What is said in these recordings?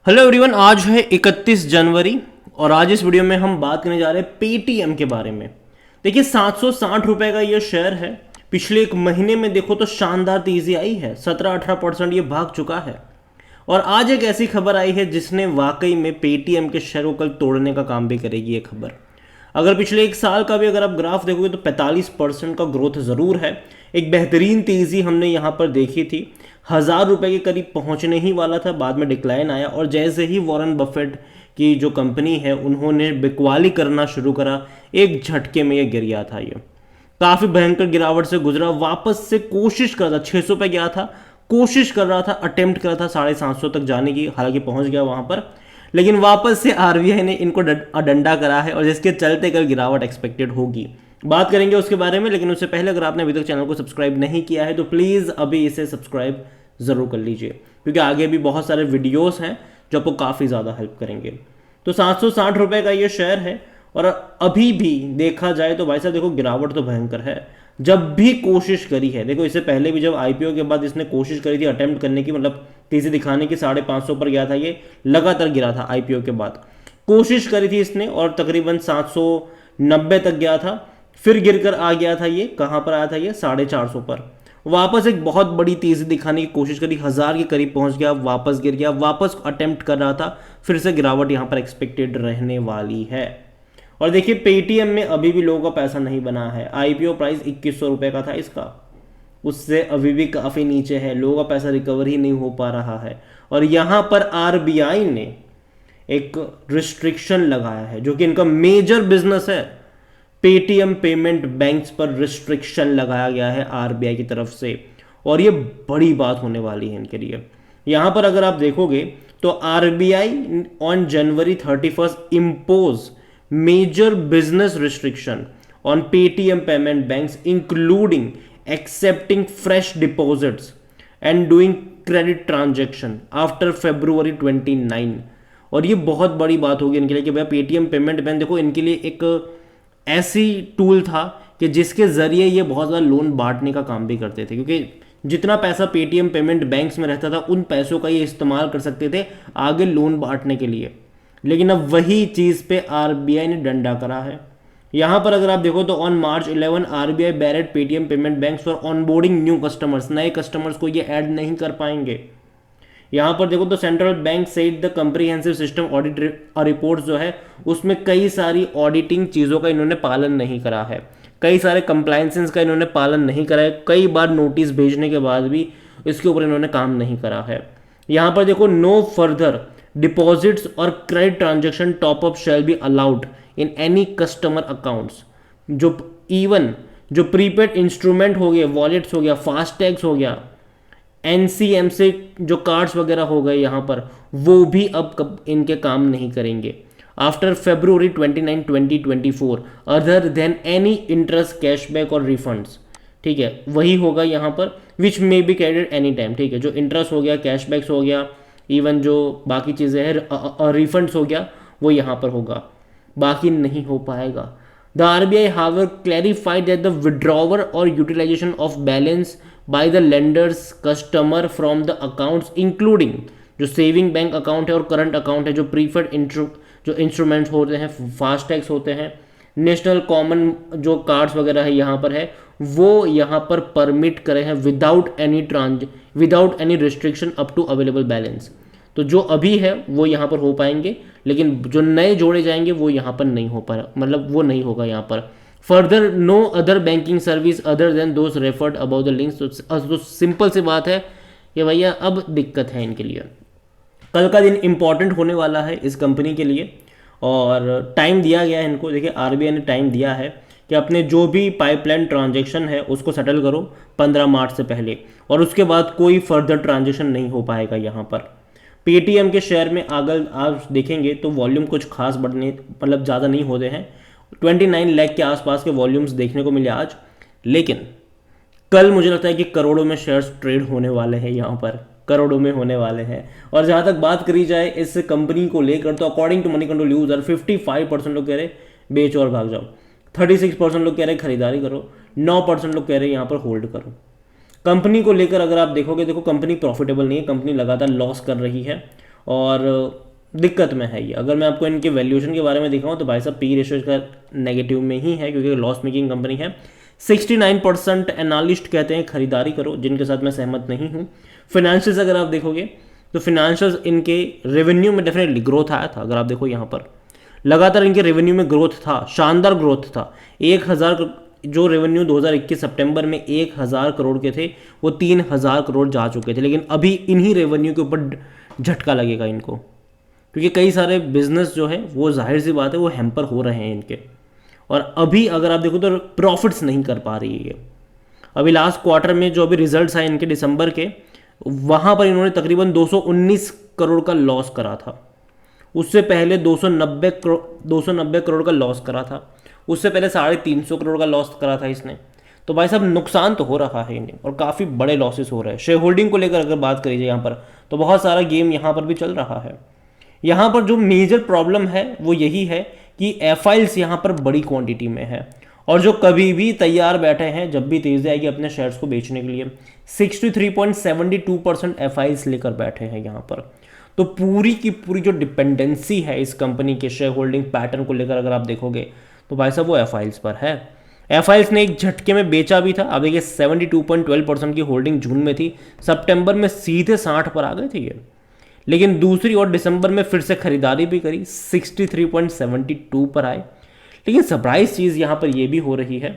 Hello everyone, आज है 31 जनवरी और आज इस वीडियो में हम बात करने जा रहे हैं पेटीएम के बारे में। देखिए 760 रुपए का ये शेयर है। पिछले एक महीने में देखो तो शानदार तेजी आई है, 17-18% ये भाग चुका है। और आज एक ऐसी खबर आई है जिसने वाकई में पेटीएम के शेयर को कल तोड़ने का काम भी करेगी ये खबर। अगर पिछले एक साल का भी अगर आप ग्राफ देखोगे तो 45% का ग्रोथ ज़रूर है। एक बेहतरीन तेज़ी हमने यहाँ पर देखी थी, 1000 रुपये के करीब पहुँचने ही वाला था, बाद में डिक्लाइन आया और जैसे ही वॉरेन बफेट की जो कंपनी है उन्होंने बिकवाली करना शुरू करा, एक झटके में ये गिर गया था। ये काफ़ी भयंकर गिरावट से गुजरा, वापस से कोशिश कर रहा था, 600 पे गया था, कोशिश कर रहा था, अटेम्प्ट कर रहा था 750 तक जाने की, हालांकि पहुंच गया वहां पर, लेकिन वापस से आरबीआई ने इनको डंडा करा है और जिसके चलते कल गिरावट एक्सपेक्टेड होगी। बात करेंगे उसके बारे में, लेकिन उससे पहले अगर आपने अभी तक चैनल को सब्सक्राइब नहीं किया है तो प्लीज़ अभी इसे सब्सक्राइब ज़रूर कर लीजिए, क्योंकि आगे भी बहुत सारे वीडियोस हैं जो आपको काफ़ी ज़्यादा हेल्प करेंगे। तो 760 रुपये का ये शेयर है और अभी भी देखा जाए तो भाई साहब देखो गिरावट तो भयंकर है। जब भी कोशिश करी है, देखो इससे पहले भी जब आईपीओ के बाद इसने कोशिश करी थी अटेम्प्ट करने की, मतलब तेजी दिखाने की, 550 पर गया था, ये लगातार गिरा था आईपीओ के बाद, कोशिश करी थी इसने और तकरीबन 790 तक गया था, फिर गिरकर आ गया था, ये कहाँ पर आया था, ये 450 पर, वापस एक बहुत बड़ी तेजी दिखाने की कोशिश करी, 1000 के करीब पहुंच गया, वापस गिर गया, वापस अटेम्प्ट कर रहा था, फिर से गिरावट यहाँ पर एक्सपेक्टेड रहने वाली है। और देखिए पेटीएम में अभी भी लोगों का पैसा नहीं बना है। आईपीओ प्राइस 2100 रुपये का था इसका, उससे अभी भी काफ़ी नीचे है, लोगों का पैसा रिकवर ही नहीं हो पा रहा है। और यहाँ पर आरबीआई ने एक रिस्ट्रिक्शन लगाया है, जो कि इनका मेजर बिजनेस है। पेटीएम पेमेंट बैंक्स पर रिस्ट्रिक्शन लगाया गया है आरबीआई की तरफ से और ये बड़ी बात होने वाली है इनके लिए। यहाँ पर अगर आप देखोगे तो RBI on January 31 impose major business restriction on Paytm payment banks, including accepting fresh deposits and doing credit transaction after February 29। और ये बहुत बड़ी बात होगी इनके लिए कि भाई पेटीएम पेमेंट बैंक देखो इनके लिए एक ऐसी टूल था कि जिसके ज़रिए ये बहुत ज़्यादा लोन बांटने का काम भी करते थे, क्योंकि जितना पैसा पेटीएम पेमेंट बैंक्स में रहता था उन पैसों का ये इस्तेमाल कर सकते थे आगे लोन बांटने के लिए। लेकिन अब वही चीज़ पे आरबीआई ने डंडा करा है। यहाँ पर अगर आप देखो तो on March 11 RBI barred Paytm payment banks for onboarding new customers, नए कस्टमर्स को ये ऐड नहीं कर पाएंगे। यहाँ पर देखो तो central bank said the comprehensive system audit report जो है उसमें कई सारी ऑडिटिंग चीज़ों का इन्होंने पालन नहीं करा है, कई सारे कंप्लायंसेस का इन्होंने पालन नहीं करा है, कई बार नोटिस भेजने के बाद भी इसके ऊपर इन्होंने काम नहीं करा है। यहाँ पर देखो नो फर्दर डिपॉजिट्स और credit transaction top up shall be allowed in any customer accounts. जो इवन जो प्रीपेड इंस्ट्रूमेंट हो गए, वॉलेट्स हो गया, फास्टैग्स हो गया, एनसीएम से जो कार्ड्स वगैरह हो गए यहाँ पर, वो भी अब इनके काम नहीं करेंगे after February 29, 2024 other than any interest, cashback और रिफंड्स। ठीक है, वही होगा यहाँ पर which may be credit any time. ठीक है, जो इंटरेस्ट हो गया, कैशबैक्स हो गया, इवन जो बाकी चीज़ें हैं, रिफंड्स हो गया, वो यहाँ पर होगा, बाकी नहीं हो पाएगा। The RBI however clarified that the withdrawal और utilization of balance by the lenders customer from the accounts including जो सेविंग बैंक अकाउंट है और करंट अकाउंट है, जो प्रीफर्ड जो इंस्ट्रूमेंट्स होते हैं, फास्टैग्स होते हैं, नेशनल कॉमन जो कार्ड्स वगैरह है यहाँ पर है, वो यहाँ पर परमिट करे हैं without any restriction up to available balance. तो जो अभी है वो यहाँ पर हो पाएंगे, लेकिन जो नए जोड़े जाएंगे वो यहाँ पर नहीं हो पा, मतलब वो नहीं होगा यहाँ पर। Further no other banking service other than those referred about the links. तो सिंपल सी बात है कि भैया अब दिक्कत है इनके लिए। कल का दिन इंपॉर्टेंट होने वाला है इस कंपनी के लिए और टाइम दिया गया है इनको। देखिए आरबीआई ने टाइम दिया है कि अपने जो भी पाइपलाइन ट्रांजैक्शन है उसको सेटल करो 15 मार्च से पहले, और उसके बाद कोई फर्दर ट्रांजैक्शन नहीं हो पाएगा यहाँ पर। पेटीएम के शेयर में अगर आप देखेंगे तो वॉल्यूम कुछ खास बढ़ने, मतलब ज़्यादा नहीं होते हैं, 29 लाख के आसपास के वॉल्यूम्स देखने को मिले आज, लेकिन कल मुझे लगता है कि करोड़ों में शेयर्स ट्रेड होने वाले हैं, यहाँ पर करोड़ों में होने वाले हैं। और जहाँ तक बात करी जाए इस कंपनी को लेकर तो according to Moneycontrol user 55% लोग कह रहे बेच और भाग जाओ, 36% लोग कह रहे खरीदारी करो, 9% लोग कह रहे यहाँ पर होल्ड करो। कंपनी को लेकर अगर आप देखोगे, देखो कंपनी प्रॉफिटेबल नहीं है, कंपनी लगातार लॉस कर रही है और दिक्कत में है ये। अगर मैं आपको इनके वैल्यूएशन के बारे में दिखाऊं तो भाई साहब पी रेशियो का नेगेटिव में ही है, क्योंकि लॉस मेकिंग कंपनी है। 69% एनालिस्ट कहते हैं खरीदारी करो, जिनके साथ मैं सहमत नहीं हूँ। फाइनेंशियल्स अगर आप देखोगे तो फाइनेंशियल्स इनके रेवेन्यू में डेफिनेटली ग्रोथ आया था। अगर आप देखो यहाँ पर लगातार इनके रेवेन्यू में ग्रोथ था, शानदार ग्रोथ था। 1000 जो रेवेन्यू 2021 सितंबर में 1000 करोड़ के थे वो 3000 करोड़ जा चुके थे। लेकिन अभी इन्हीं रेवेन्यू के ऊपर झटका लगेगा इनको, क्योंकि कई सारे बिजनेस जो है वो जाहिर सी बात है वो हैम्पर हो रहे हैं इनके। और अभी अगर आप देखो तो प्रॉफिट्स नहीं कर पा रही है ये। अभी लास्ट क्वार्टर में जो अभी रिजल्ट्स आए इनके दिसंबर के, वहाँ पर इन्होंने तकरीबन 219 करोड़ का लॉस करा था। उससे पहले 290 करोड़ का लॉस करा था। उससे पहले 350 करोड़ का लॉस करा था इसने। तो भाई साहब नुकसान तो हो रहा है इन्हें, और काफ़ी बड़े लॉसेस हो रहे हैं। शेयर होल्डिंग को लेकर अगर बात करी जाए यहाँ पर, तो बहुत सारा गेम यहाँ पर भी चल रहा है। यहाँ पर जो मेजर प्रॉब्लम है वो यही है कि एफआईल्स यहाँ पर बड़ी क्वांटिटी में है, और जो कभी भी तैयार बैठे हैं जब भी तेजी आएगी अपने शेयर्स को बेचने के लिए। 63.72% एफआईल्स लेकर बैठे हैं यहाँ पर। तो पूरी की पूरी जो डिपेंडेंसी है इस कंपनी के शेयर होल्डिंग पैटर्न को लेकर अगर आप देखोगे तो भाई साहब वो एफआईल्स पर है। एफआईल्स ने एक झटके में बेचा भी था। अब देखिए 72.12% की होल्डिंग जून में थी, सितंबर में सीधे 60 पर आ गए थे ये। लेकिन दूसरी ओर दिसंबर में फिर से खरीदारी भी करी, 63.72 पर आए। लेकिन सरप्राइज चीज़ यहाँ पर यह भी हो रही है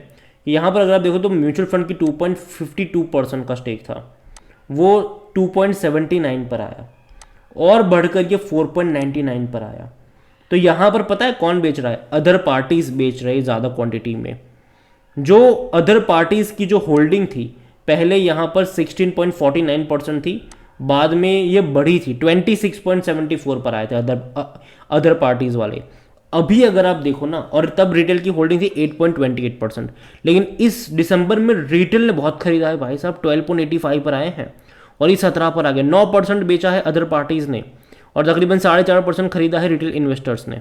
कि यहाँ पर अगर आप देखो तो म्यूचुअल फंड की 2.52% का स्टेक था, वो 2.79 पर आया, और बढ़कर के 4.99 पर आया। तो यहाँ पर पता है कौन बेच रहा है? अदर पार्टीज बेच रहे ज़्यादा क्वांटिटी में। जो अदर पार्टीज की जो होल्डिंग थी पहले यहाँ पर 16.49% थी, बाद में ये बढ़ी थी 26.74 पर आए थे अदर पार्टीज वाले। अभी अगर आप देखो ना, और तब रिटेल की होल्डिंग थी 8.28%, लेकिन इस दिसंबर में रिटेल ने बहुत खरीदा है भाई साहब, 12.85 पर आए हैं, और ये 17 पर आ गए। 9% बेचा है अदर पार्टीज ने, और तकरीबन 4.5% खरीदा है रिटेल इन्वेस्टर्स ने।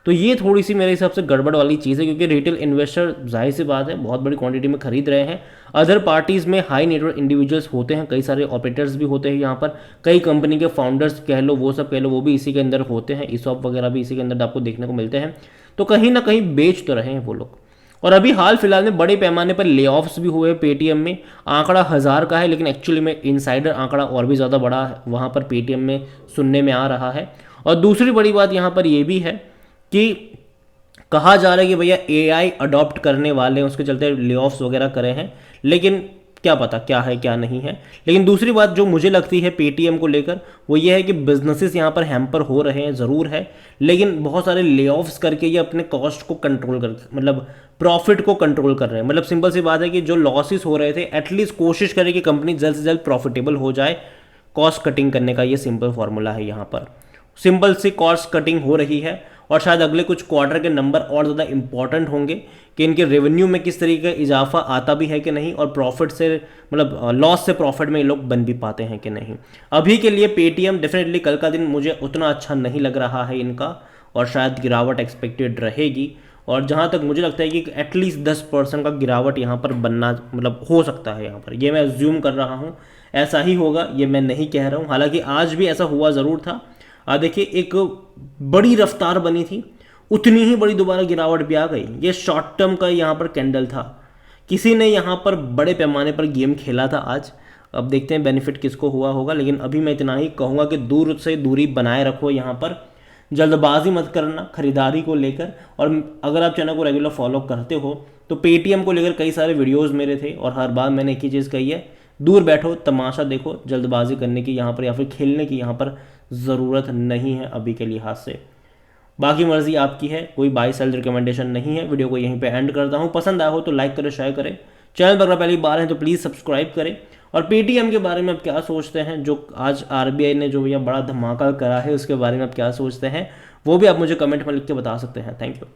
तो ये थोड़ी सी मेरे हिसाब से गड़बड़ वाली चीज़ है, क्योंकि रिटेल इन्वेस्टर जाहिर सी बात है बहुत बड़ी क्वांटिटी में खरीद रहे हैं। अदर पार्टीज़ में हाई नेटवर्क इंडिविजुअल्स होते हैं, कई सारे ऑपरेटर्स भी होते हैं यहाँ पर, कई कंपनी के फाउंडर्स कह लो, वो सब कह लो, वो भी इसी के अंदर होते हैं। ईसॉप वगैरह भी इसी के अंदर आपको देखने को मिलते हैं। तो कहीं ना कहीं बेच तो रहे हैं वो लोग। और अभी हाल फिलहाल में बड़े पैमाने पर ले ऑफ्स भी हुए पेटीएम में। आंकड़ा 1000 का है, लेकिन एक्चुअली में इनसाइडर आंकड़ा और भी ज़्यादा बड़ा है वहाँ पर पेटीएम में सुनने में आ रहा है। और दूसरी बड़ी बात यहाँ पर यह भी है कि कहा जा रहा है कि भैया एआई अडॉप्ट करने वाले हैं, उसके चलते ले ऑफ्स वगैरह करे हैं, लेकिन क्या पता क्या है क्या नहीं है। लेकिन दूसरी बात जो मुझे लगती है पेटीएम को लेकर वो ये है कि बिजनेसेस यहाँ पर हैम्पर हो रहे हैं, ज़रूर है, लेकिन बहुत सारे ले ऑफ्स करके ये अपने कॉस्ट को कंट्रोल कर, मतलब प्रॉफिट को कंट्रोल कर रहे हैं। मतलब सिंपल सी बात है कि जो लॉसेस हो रहे थे एटलीस्ट कोशिश करें कि कंपनी जल्द से जल्द प्रॉफिटेबल हो जाए। कॉस्ट कटिंग करने का ये सिंपल फॉर्मूला है। यहाँ पर सिंपल सी कॉस्ट कटिंग हो रही है, और शायद अगले कुछ क्वार्टर के नंबर और ज़्यादा इंपॉर्टेंट होंगे कि इनके रेवेन्यू में किस तरीके का इजाफा आता भी है कि नहीं, और प्रॉफिट से मतलब लॉस से प्रॉफिट में ये लोग बन भी पाते हैं कि नहीं। अभी के लिए पेटीएम डेफिनेटली कल का दिन मुझे उतना अच्छा नहीं लग रहा है इनका, और शायद गिरावट एक्सपेक्टेड रहेगी। और जहाँ तक मुझे लगता है कि एटलीस्ट 10% का गिरावट यहाँ पर बनना मतलब हो सकता है यहाँ पर, ये मैं अज्यूम कर रहा हूँ ऐसा ही होगा, ये मैं नहीं कह रहा हूँ। हालांकि आज भी ऐसा हुआ ज़रूर था। देखिए एक बड़ी रफ्तार बनी थी, उतनी ही बड़ी दोबारा गिरावट भी आ गई। ये शॉर्ट टर्म का यहाँ पर कैंडल था, किसी ने यहाँ पर बड़े पैमाने पर गेम खेला था आज। अब देखते हैं बेनिफिट किसको हुआ होगा, लेकिन अभी मैं इतना ही कहूँगा कि दूर से दूरी बनाए रखो, यहाँ पर जल्दबाजी मत करना खरीदारी को लेकर। और अगर आप चैनल को रेगुलर फॉलो करते हो तो पेटीएम को लेकर कई सारे वीडियोज़ मेरे थे, और हर बार मैंने एक ही चीज़ कही है, दूर बैठो, तमाशा देखो, जल्दबाजी करने की यहाँ पर या फिर खेलने की यहाँ पर ज़रूरत नहीं है अभी के लिहाज से। बाकी मर्जी आपकी है, कोई बाय सेल रिकमेंडेशन नहीं है। वीडियो को यहीं पे एंड करता हूँ। पसंद आया हो तो लाइक करें, शेयर करें। चैनल पर अगर पहली बार है तो प्लीज़ सब्सक्राइब करें। और पेटीएम के बारे में आप क्या सोचते हैं, जो आज आरबीआई ने जो भैया बड़ा धमाका करा है उसके बारे में आप क्या सोचते हैं, वो भी आप मुझे कमेंट में लिख के बता सकते हैं। Thank you.